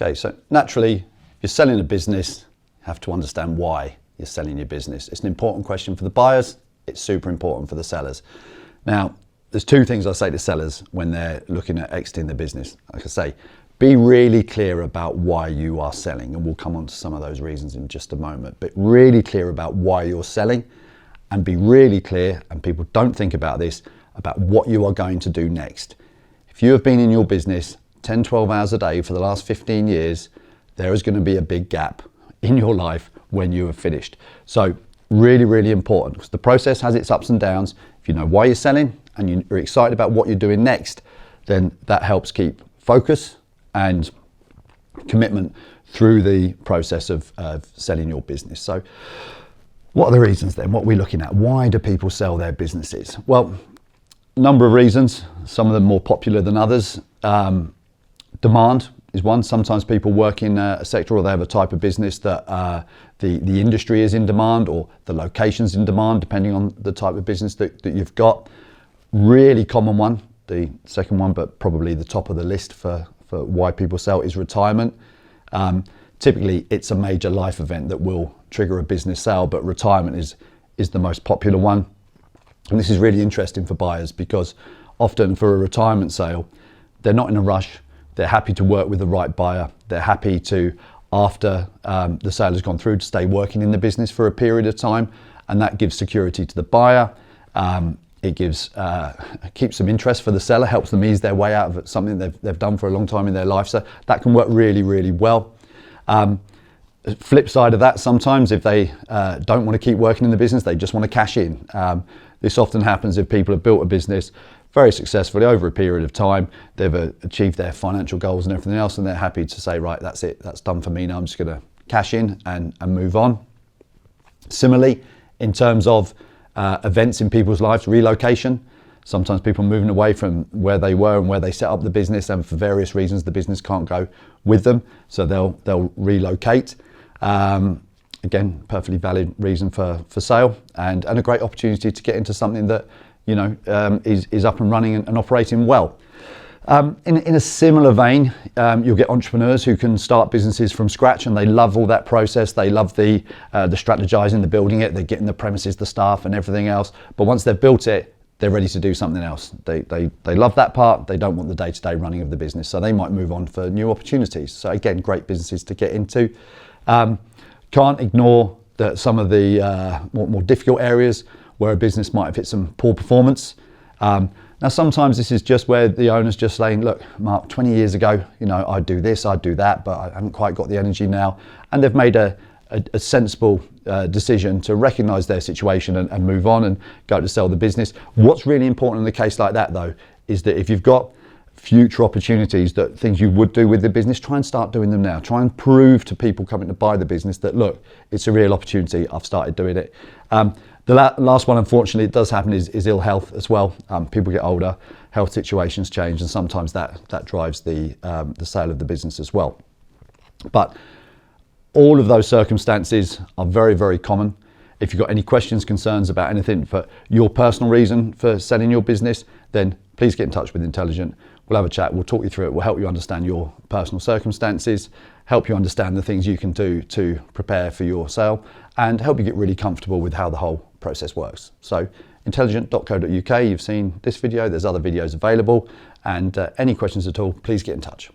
Okay, so naturally, if you're selling a business, you have to understand why you're selling your business. It's an important question for the buyers. It's super important for the sellers. Now, there's two things I say to sellers when they're looking at exiting the business. Like I say, be really clear about why you are selling, and we'll come on to some of those reasons in just a moment, but really clear about why you're selling, and be really clear, and people don't think about this, about what you are going to do next. If you have been in your business 10, 12 hours a day for the last 15 years, there is going to be a big gap in your life when you have finished. So really, really important, because the process has its ups and downs. If you know why you're selling and you're excited about what you're doing next, then that helps keep focus and commitment through the process of selling your business. So what are the reasons then? What are we looking at? Why do people sell their businesses? Well, a number of reasons, some of them more popular than others. Demand is one. Sometimes people work in a sector, or they have a type of business that the industry is in demand, or the location's in demand, depending on the type of business that you've got. Really common one, the second one, but probably the top of the list for why people sell, is retirement. Typically, it's a major life event that will trigger a business sale, but retirement is the most popular one. And this is really interesting for buyers, because often for a retirement sale, they're not in a rush. They're happy to work with the right buyer. They're happy to, after the sale has gone through, to stay working in the business for a period of time, and that gives security to the buyer. It keeps some interest for the seller, helps them ease their way out of something they've done for a long time in their life. So that can work really, really well. Flip side of that, sometimes if they don't want to keep working in the business, they just want to cash in. This often happens if people have built a business very successfully over a period of time. They've achieved their financial goals and everything else, and they're happy to say, right, that's it, that's done for me now, I'm just going to cash in and move on. Similarly, in terms of events in people's lives, relocation. Sometimes people are moving away from where they were and where they set up the business, and for various reasons the business can't go with them, so they'll relocate. Again, perfectly valid reason for sale, and a great opportunity to get into something that is up and running and operating well. In a similar vein, you'll get entrepreneurs who can start businesses from scratch, and they love all that process. They love the strategizing, the building it, they're getting the premises, the staff and everything else. But once they've built it, they're ready to do something else. They love that part. They don't want the day-to-day running of the business, so they might move on for new opportunities. So again, great businesses to get into. Can't ignore some of the more difficult areas where a business might have hit some poor performance. Now, sometimes this is just where the owner's just saying, look, Mark, 20 years ago, I'd do this, I'd do that, but I haven't quite got the energy now. And they've made a sensible decision to recognise their situation and move on and go to sell the business. What's really important in a case like that, though, is that if you've got future opportunities, that things you would do with the business, try and start doing them now. Try and prove to people coming to buy the business that, look, it's a real opportunity, I've started doing it. The last one, unfortunately, it does happen, is ill health as well. People get older, health situations change, and sometimes that drives the sale of the business as well. But all of those circumstances are very, very common. If you've got any questions, concerns about anything for your personal reason for selling your business, then please get in touch with Intelligent. We'll have a chat, we'll talk you through it, we'll help you understand your personal circumstances, help you understand the things you can do to prepare for your sale, and help you get really comfortable with how the whole process works. So intelligent.co.uk, you've seen this video, there's other videos available, and any questions at all, please get in touch.